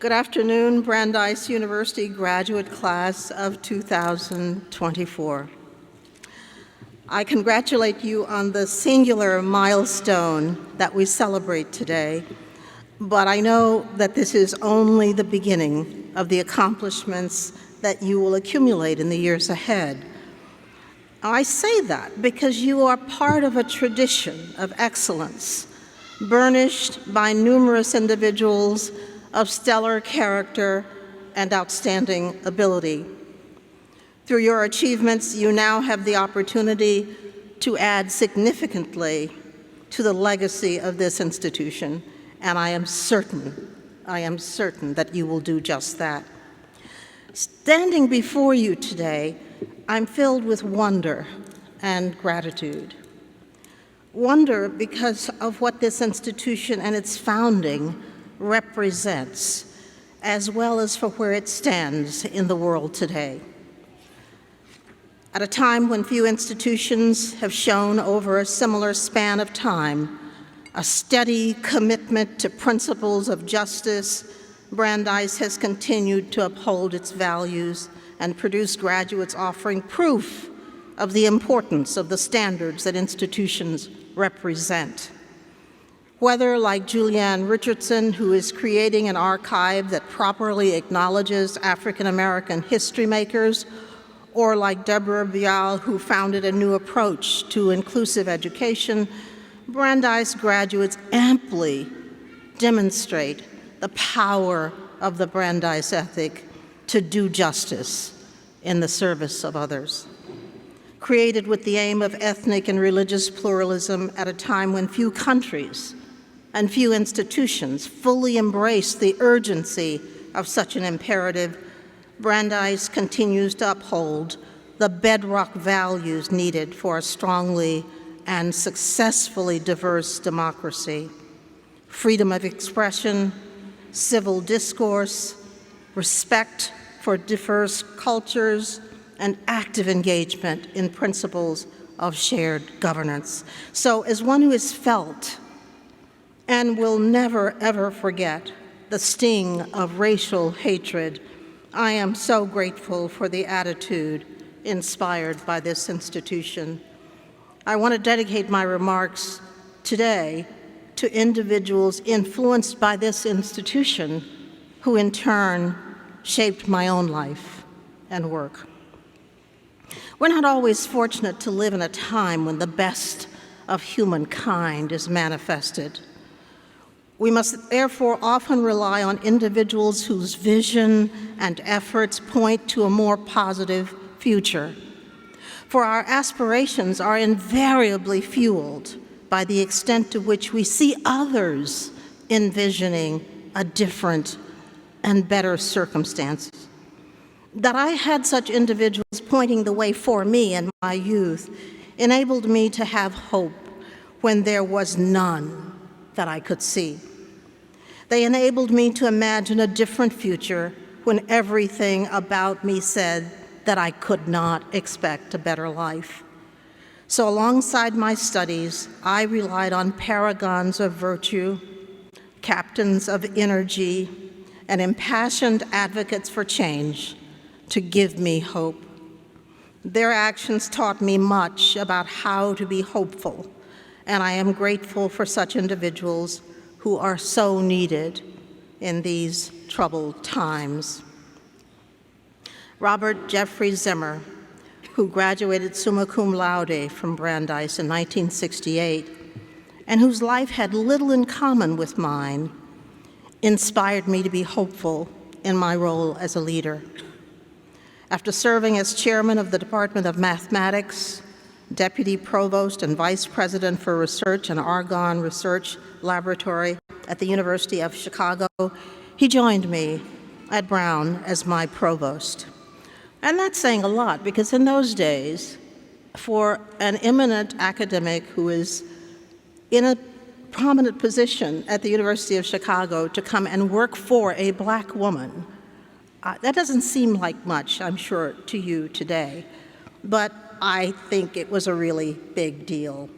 Good afternoon, Brandeis University graduate class of 2024. I congratulate you on the singular milestone that we celebrate today, but I know that this is only the beginning of the accomplishments that you will accumulate in the years ahead. I say that because you are part of a tradition of excellence, burnished by numerous individuals of stellar character and outstanding ability. Through your achievements, you now have the opportunity to add significantly to the legacy of this institution, and I am certain that you will do just that. Standing before you today, I'm filled with wonder and gratitude. Wonder because of what this institution and its founding represents, as well as for where it stands in the world today. At a time when few institutions have shown over a similar span of time a steady commitment to principles of justice, Brandeis has continued to uphold its values and produce graduates offering proof of the importance of the standards that institutions represent. Whether, like Julianne Richardson, who is creating an archive that properly acknowledges African American history makers, or like Deborah Vial, who founded a new approach to inclusive education, Brandeis graduates amply demonstrate the power of the Brandeis ethic to do justice in the service of others. Created with the aim of ethnic and religious pluralism at a time when few countries and few institutions fully embrace the urgency of such an imperative, Brandeis continues to uphold the bedrock values needed for a strongly and successfully diverse democracy: freedom of expression, civil discourse, respect for diverse cultures, and active engagement in principles of shared governance. So, as one who has felt and will never, ever forget the sting of racial hatred, I am so grateful for the attitude inspired by this institution. I want to dedicate my remarks today to individuals influenced by this institution who in turn shaped my own life and work. We're not always fortunate to live in a time when the best of humankind is manifested. We must therefore often rely on individuals whose vision and efforts point to a more positive future. For our aspirations are invariably fueled by the extent to which we see others envisioning a different and better circumstances. That I had such individuals pointing the way for me in my youth enabled me to have hope when there was none that I could see. They enabled me to imagine a different future when everything about me said that I could not expect a better life. So alongside my studies, I relied on paragons of virtue, captains of energy, and impassioned advocates for change to give me hope. Their actions taught me much about how to be hopeful, and I am grateful for such individuals who are so needed in these troubled times. Robert Jeffrey Zimmer, who graduated summa cum laude from Brandeis in 1968, and whose life had little in common with mine, inspired me to be hopeful in my role as a leader. After serving as chairman of the Department of Mathematics, deputy provost and vice president for research and Argonne Research Laboratory at the University of Chicago, he joined me at Brown as my provost. And that's saying a lot, because in those days, for an eminent academic who is in a prominent position at the University of Chicago to come and work for a Black woman, that doesn't seem like much, I'm sure, to you today, but I think it was a really big deal.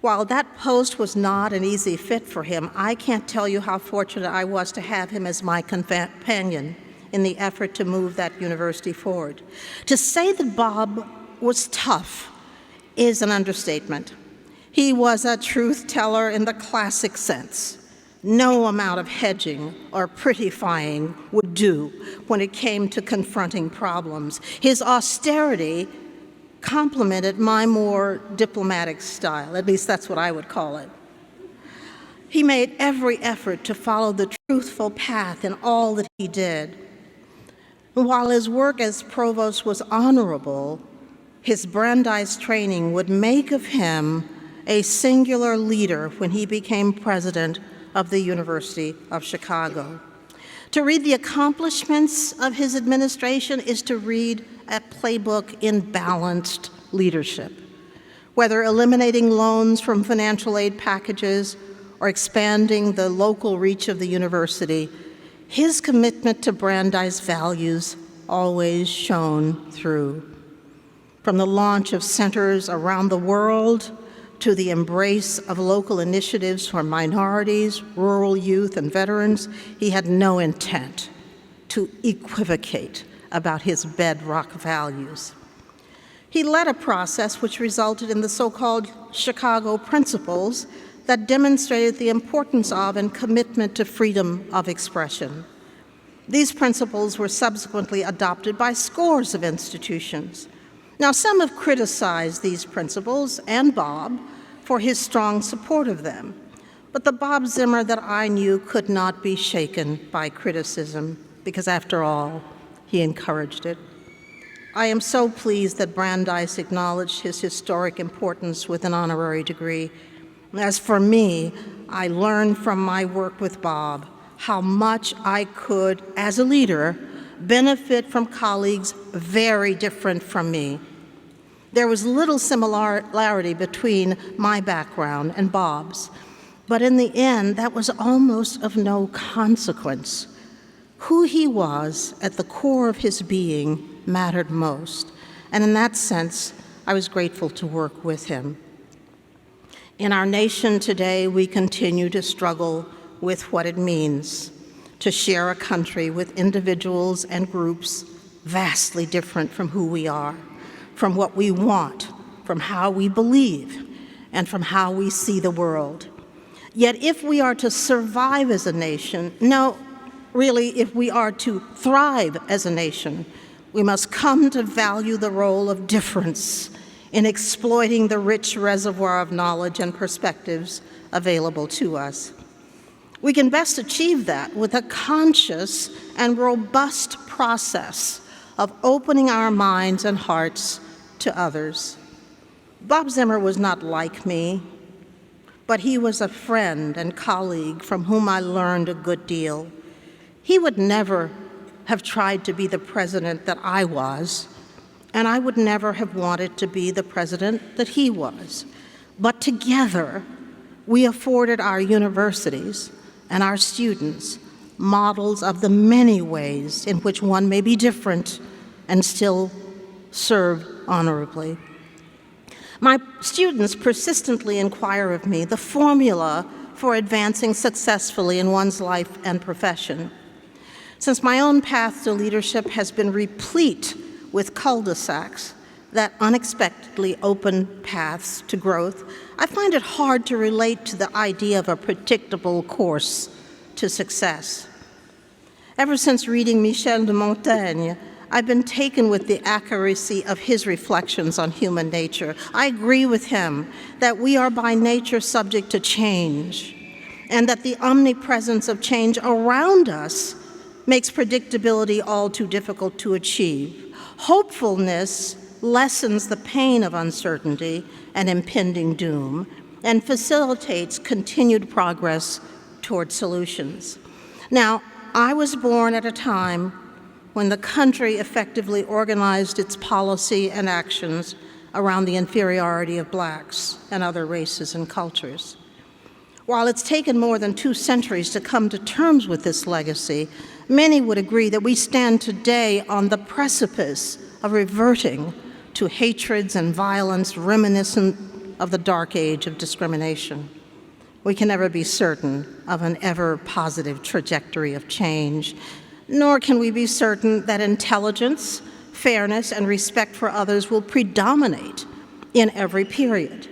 While that post was not an easy fit for him, I can't tell you how fortunate I was to have him as my companion in the effort to move that university forward. To say that Bob was tough is an understatement. He was a truth teller in the classic sense. No amount of hedging or prettifying would do when it came to confronting problems. His austerity complemented my more diplomatic style, at least that's what I would call it. He made every effort to follow the truthful path in all that he did. While his work as provost was honorable, his Brandeis training would make of him a singular leader when he became president of the University of Chicago. To read the accomplishments of his administration is to read a playbook in balanced leadership. Whether eliminating loans from financial aid packages or expanding the local reach of the university, his commitment to Brandeis values always shone through. From the launch of centers around the world to the embrace of local initiatives for minorities, rural youth, and veterans, he had no intent to equivocate about his bedrock values. He led a process which resulted in the so-called Chicago Principles that demonstrated the importance of and commitment to freedom of expression. These principles were subsequently adopted by scores of institutions. Now, some have criticized these principles and Bob for his strong support of them, but the Bob Zimmer that I knew could not be shaken by criticism because, after all, he encouraged it. I am so pleased that Brandeis acknowledged his historic importance with an honorary degree. As for me, I learned from my work with Bob how much I could, as a leader, benefit from colleagues very different from me. There was little similarity between my background and Bob's, but in the end, that was almost of no consequence. Who he was at the core of his being mattered most, and in that sense, I was grateful to work with him. In our nation today, we continue to struggle with what it means to share a country with individuals and groups vastly different from who we are, from what we want, from how we believe, and from how we see the world. Yet if we are to survive as a nation, if we are to thrive as a nation, we must come to value the role of difference in exploiting the rich reservoir of knowledge and perspectives available to us. We can best achieve that with a conscious and robust process of opening our minds and hearts to others. Bob Zimmer was not like me, but he was a friend and colleague from whom I learned a good deal. He would never have tried to be the president that I was, and I would never have wanted to be the president that he was. But together, we afforded our universities and our students models of the many ways in which one may be different and still serve honorably. My students persistently inquire of me the formula for advancing successfully in one's life and profession. Since my own path to leadership has been replete with cul-de-sacs that unexpectedly open paths to growth, I find it hard to relate to the idea of a predictable course to success. Ever since reading Michel de Montaigne, I've been taken with the accuracy of his reflections on human nature. I agree with him that we are by nature subject to change, and that the omnipresence of change around us makes predictability all too difficult to achieve. Hopefulness lessens the pain of uncertainty and impending doom, and facilitates continued progress toward solutions. Now, I was born at a time when the country effectively organized its policy and actions around the inferiority of blacks and other races and cultures. While it's taken more than 2 centuries to come to terms with this legacy, many would agree that we stand today on the precipice of reverting to hatreds and violence reminiscent of the dark age of discrimination. We can never be certain of an ever-positive trajectory of change, nor can we be certain that intelligence, fairness, and respect for others will predominate in every period.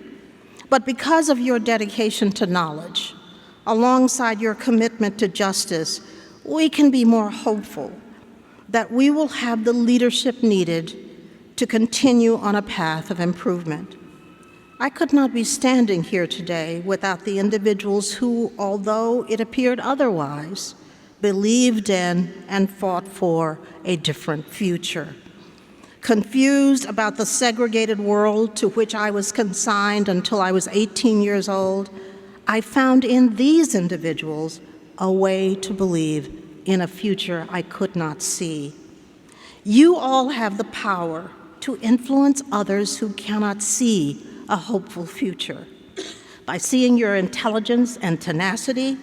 But because of your dedication to knowledge, alongside your commitment to justice, we can be more hopeful that we will have the leadership needed to continue on a path of improvement. I could not be standing here today without the individuals who, although it appeared otherwise, believed in and fought for a different future. Confused about the segregated world to which I was consigned until I was 18 years old, I found in these individuals a way to believe in a future I could not see. You all have the power to influence others who cannot see a hopeful future by seeing your intelligence and tenacity,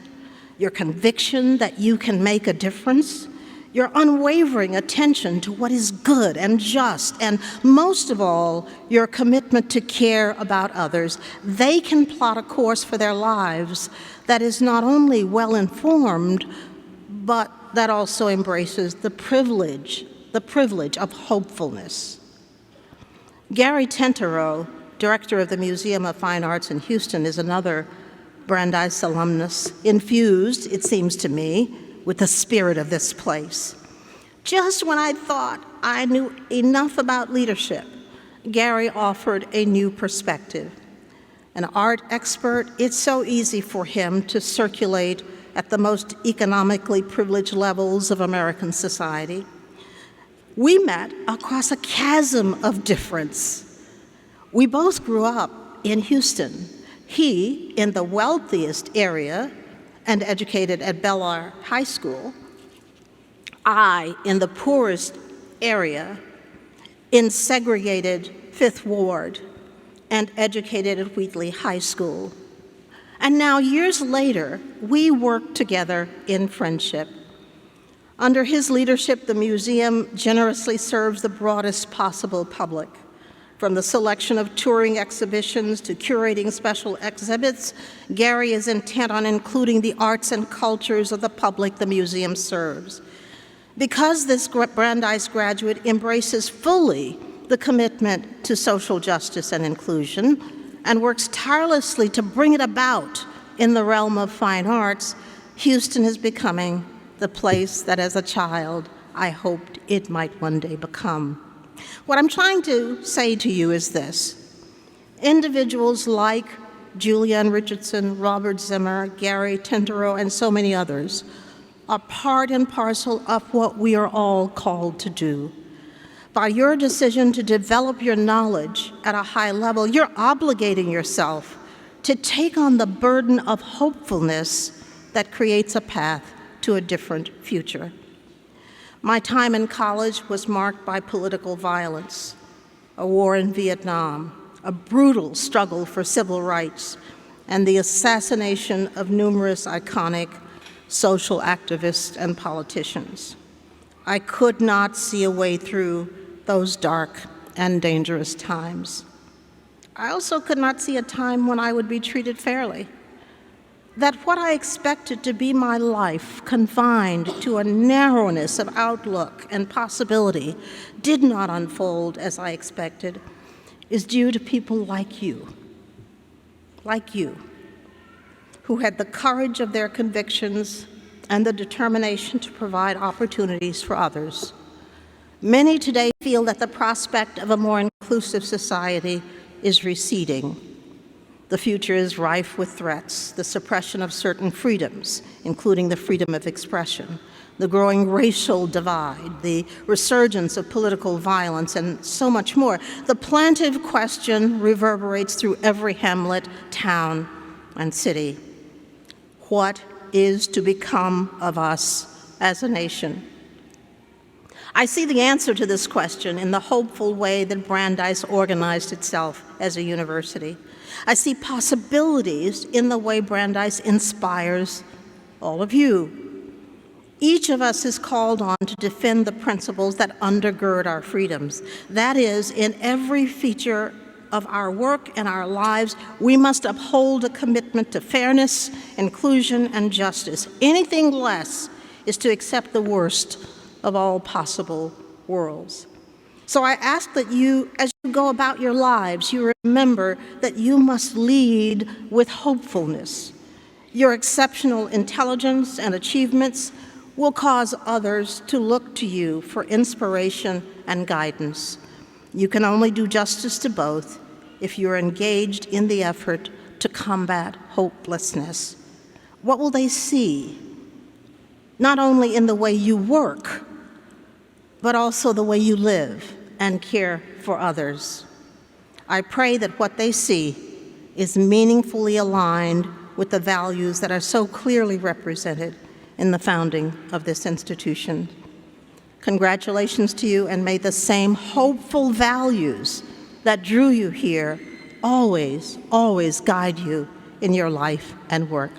your conviction that you can make a difference, your unwavering attention to what is good and just, and most of all, your commitment to care about others. They can plot a course for their lives that is not only well-informed, but that also embraces the privilege of hopefulness. Gary Tenterow, director of the Museum of Fine Arts in Houston, is another Brandeis alumnus, infused, it seems to me, with the spirit of this place. Just when I thought I knew enough about leadership, Gary offered a new perspective. An art expert, it's so easy for him to circulate at the most economically privileged levels of American society. We met across a chasm of difference. We both grew up in Houston. He in the wealthiest area and educated at Bel-Air High School. I in the poorest area in segregated Fifth Ward and educated at Wheatley High School. And now, years later, we work together in friendship. Under his leadership, the museum generously serves the broadest possible public. From the selection of touring exhibitions to curating special exhibits, Gary is intent on including the arts and cultures of the public the museum serves. Because this Brandeis graduate embraces fully the commitment to social justice and inclusion and works tirelessly to bring it about in the realm of fine arts, Houston is becoming the place that as a child I hoped it might one day become. What I'm trying to say to you is this: individuals like Julianne Richardson, Robert Zimmer, Gary Tenterow, and so many others are part and parcel of what we are all called to do. By your decision to develop your knowledge at a high level, you're obligating yourself to take on the burden of hopefulness that creates a path to a different future. My time in college was marked by political violence, a war in Vietnam, a brutal struggle for civil rights, and the assassination of numerous iconic social activists and politicians. I could not see a way through those dark and dangerous times. I also could not see a time when I would be treated fairly, that what I expected to be my life, confined to a narrowness of outlook and possibility, did not unfold as I expected, is due to people like you, who had the courage of their convictions and the determination to provide opportunities for others. Many today feel that the prospect of a more inclusive society is receding. The future is rife with threats, the suppression of certain freedoms, including the freedom of expression, the growing racial divide, the resurgence of political violence, and so much more. The plaintive question reverberates through every hamlet, town, and city. What is to become of us as a nation? I see the answer to this question in the hopeful way that Brandeis organized itself as a university. I see possibilities in the way Brandeis inspires all of you. Each of us is called on to defend the principles that undergird our freedoms. That is, in every feature of our work and our lives, we must uphold a commitment to fairness, inclusion, and justice. Anything less is to accept the worst of all possible worlds. So I ask that you, as you go about your lives, you remember that you must lead with hopefulness. Your exceptional intelligence and achievements will cause others to look to you for inspiration and guidance. You can only do justice to both if you're engaged in the effort to combat hopelessness. What will they see? Not only in the way you work, but also the way you live and care for others. I pray that what they see is meaningfully aligned with the values that are so clearly represented in the founding of this institution. Congratulations to you, and may the same hopeful values that drew you here always, always guide you in your life and work.